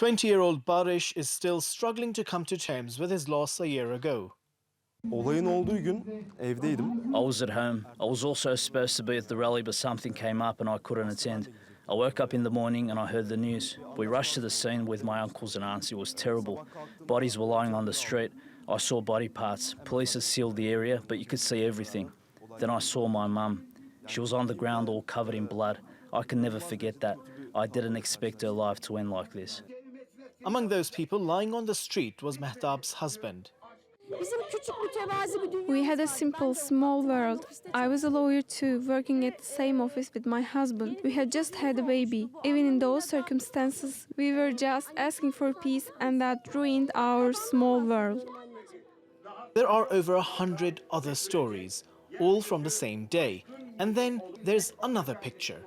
20-year-old Barış is still struggling to come to terms with his loss a year ago. Olayın olduğu gün evdeydim. I was at home. I was also supposed to be at the rally, but something came up and I couldn't attend. I woke up in the morning and I heard the news. We rushed to the scene with my uncles and aunts. It was terrible. Bodies were lying on the street. I saw body parts. Police had sealed the area, but you could see everything. Then I saw my mum. She was on the ground all covered in blood. I can never forget that. I didn't expect her life to end like this. Among those people lying on the street was Mehtab's husband. We had a simple, small world. I was a lawyer too, working at the same office with my husband. We had just had a baby. Even in those circumstances, we were just asking for peace, and that ruined our small world. There are over 100 other stories, all from the same day. And then there's another picture.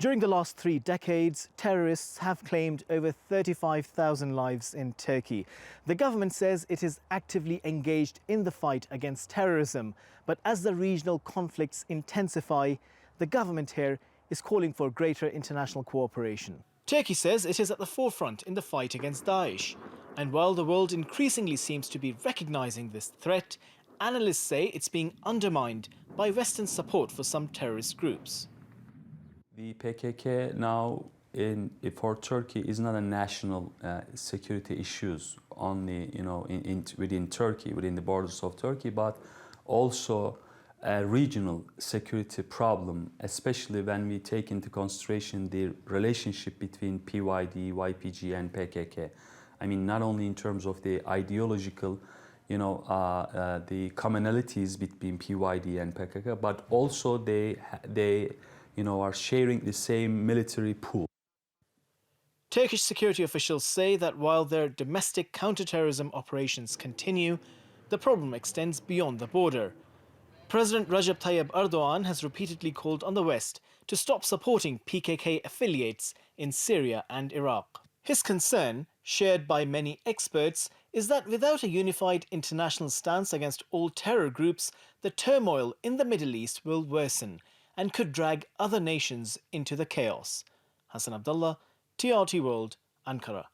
During the last 3 decades, terrorists have claimed over 35,000 lives in Turkey. The government says it is actively engaged in the fight against terrorism. But as the regional conflicts intensify, the government here is calling for greater international cooperation. Turkey says it is at the forefront in the fight against Daesh. And while the world increasingly seems to be recognizing this threat, analysts say it's being undermined by Western support for some terrorist groups. The PKK now for Turkey is not a national security issues only, within Turkey, within the borders of Turkey, but also a regional security problem, especially when we take into consideration the relationship between PYD, YPG, and PKK. I mean, not only in terms of the ideological, the commonalities between PYD and PKK, but also they are sharing the same military pool. Turkish security officials say that while their domestic counterterrorism operations continue, the problem extends beyond the border. President Recep Tayyip Erdogan has repeatedly called on the West to stop supporting PKK affiliates in Syria and Iraq. His concern, shared by many experts, is that without a unified international stance against all terror groups, the turmoil in the Middle East will worsen and could drag other nations into the chaos. Hasan Abdullah, TRT World, Ankara.